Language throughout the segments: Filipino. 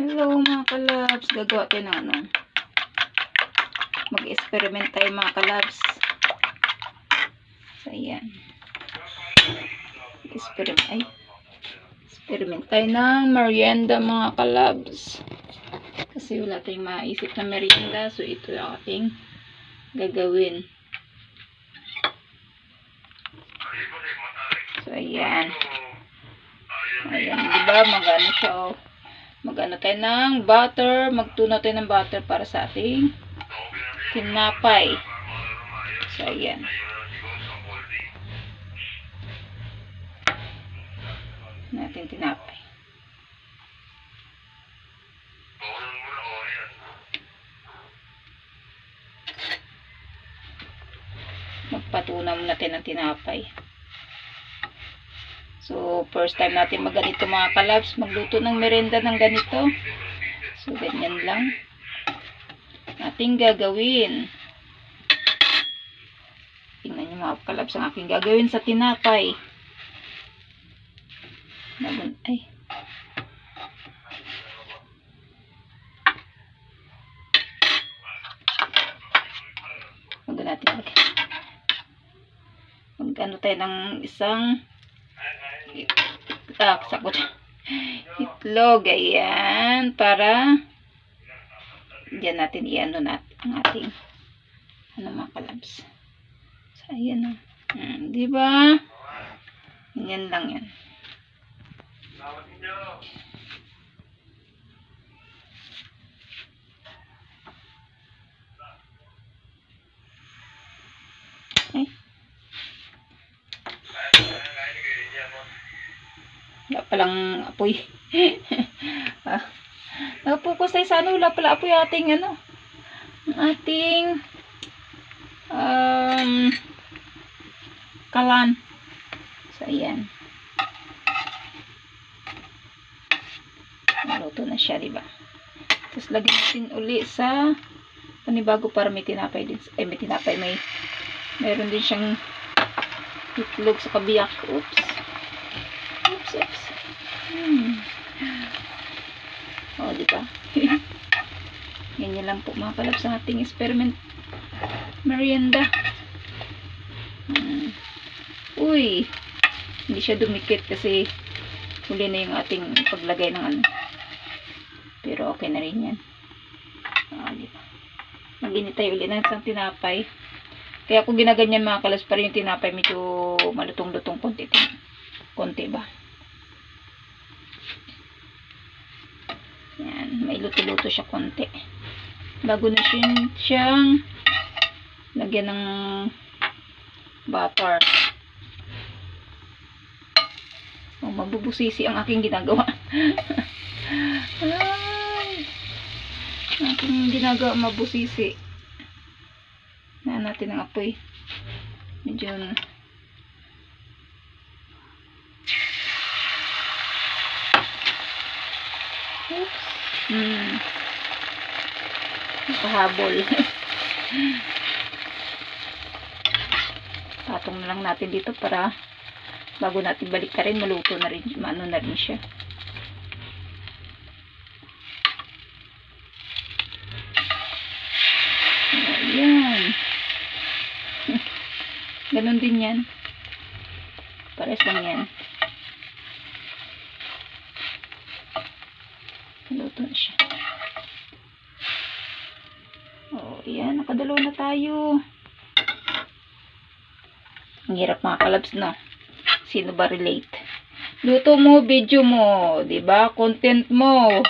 Hello mga kalabs, gagawa tayo ng ano, mag-experiment tayo mga kalabs. So ayan, experiment tayo ng merienda mga kalabs, kasi wala tayong maisip na merienda, so ito yung ating gagawin. So ayan, diba magano siya, oh. Mag-ano tayo ng butter, magtunaw tayo ng butter para sa ating tinapay. So, ayan. Natin tinapay. Magpatunaw natin ng tinapay. So, first time natin magganito mga kalabs, magluto ng merienda ng ganito. So, ganyan lang ating gagawin. Tingnan nyo mga kalabs ang aking gagawin sa tinapay. Ay. Mag-ano tayo ng isang itlog, ayan, para diyan natin i-ano natin ang ating mga kalabs. So ayan, di ba? Yan lang yan. Wala palang apoy. Nakapokus tayo sa ano, wala pala apoy ating ano, ating kalan. So ayan, naluto na siya, diba? Tapos lagyan natin uli sa panibago para may tinapay din, may tinapay, mayroon din siyang itlog sa kabiyak. Oops. Oh, diba? Ganyan lang po mga kalabs sa ating experiment merienda. Uy, hindi siya dumikit kasi huli na yung ating paglagay ng ano, pero okay na rin yan. Diba? Mag-init tayo ulit ng isang tinapay. Kaya ako ginaganyan mga kalabs, para yung tinapay medyo malutong-lutong konti ba. Yan, may luto-luto siya konti bago na siyang lagyan ng butter. Mabubusisi ang aking ginagawa. Ay, aking ginagawa mabusisi. Na natin ang apoy. Medyo oops. Nakahabol. Patong na lang natin dito para bago natin balik ka rin, maluto na rin, maano na rin siya. Ayan. Ganon din yan. Pares lang yan. Maluto na siya. Oh, ayan. Nakadalaw na tayo. Ang hirap mga kalabs, no? Sino ba relate? Luto mo, video mo, 'di ba? Content mo,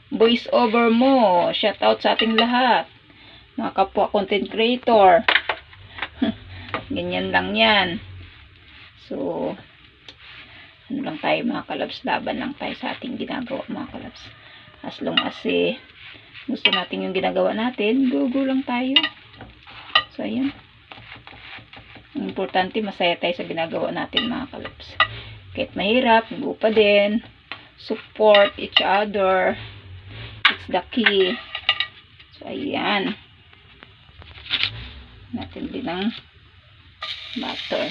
voice over mo. Shout out sa ating lahat. Mga kapwa content creator. Ganyan lang 'yan. So, ano lang tayo mga kalabs, laban lang tayo sa ating ginagawa mga kalabs. As long as gusto natin yung ginagawa natin, go lang tayo. So, ayan. Ang importante, masaya tayo sa ginagawa natin mga kalabs. Kahit mahirap, go pa din. Support each other. It's the key. So, ayan. Natin din ang butter.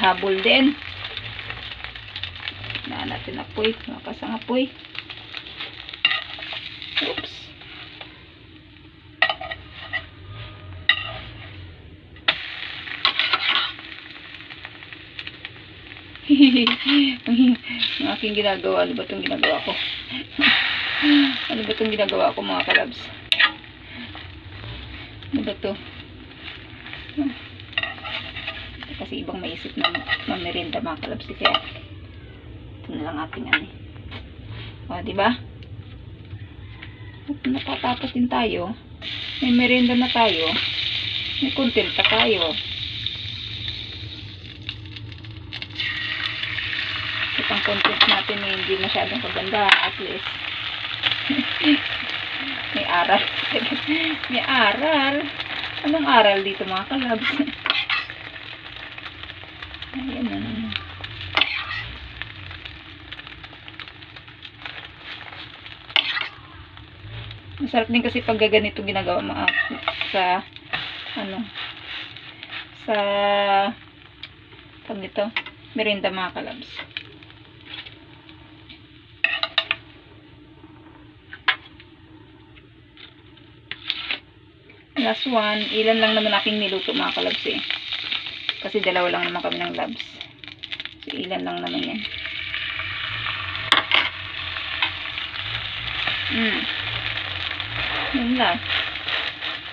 habol din. Na natin apoy, makasang apoy. Oops. Ang aking ginagawa, ano ba itong ginagawa ko? Ano ba itong ginagawa ko mga kalabs? Ano ba ito? Kasi ibang maisip ng merienda mga kalabs. Kaya ito na lang ating ano. O, diba? At natatapos din tayo. May merienda na tayo. May content pa tayo. Itang content natin hindi masyadong maganda. At least may aral. May aral. Anong aral dito mga kalabs? Ayan na. Masarap din kasi pag ganito ginagawa mga sa ano sa pag dito merienda mga kalabs. Last one, ilan lang naman aking niluto mga kalabs eh. Kasi dalawa lang naman kami ng labs. So ilan lang naman yan. Yun lang.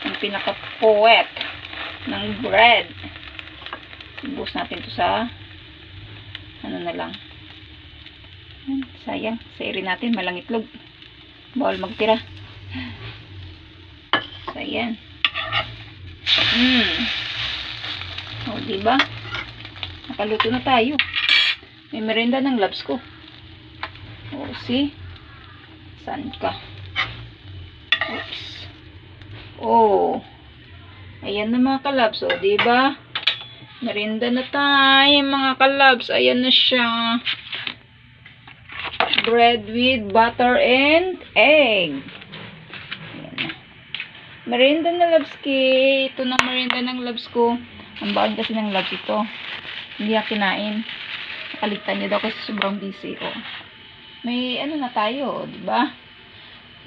Ang pinaka-poet ng bread. Ibus natin to sa ano na lang. Sayang. Sairin natin. Malang itlog. Bawal magtira. Sayang. O, diba? Nakaluto na tayo. May merienda ng labs ko. O, see? Saan ka? Oops. Oh. Ayan na mga kalabs. O, diba? Merienda na tayo mga kalabs. Ayan na siya. Bread with butter and egg. Ayan na. Merienda na labs ki. Ito na merienda ng labs ko. Ang baon kasi ng labs ito. Hindi na kinain. Nakaligtan niya daw kasi sobrang busy. Oh. May ano na tayo. Diba?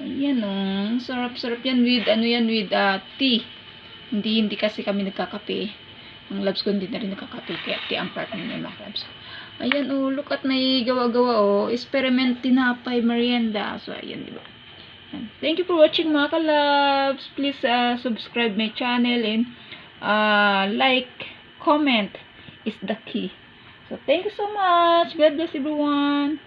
Ayan oh. Sarap-sarap yan with ano yan with tea. Hindi kasi kami nagkakape. Ang labs ko hindi na rin nagkakape. Kaya tea ang partner niya mga labs. Ayan oh. Look at may gawa-gawa oh. Experiment tinapay merienda. So ayan diba. Thank you for watching mga kalabs. Please subscribe my channel and like, comment is the key. So thank you so much. God bless everyone.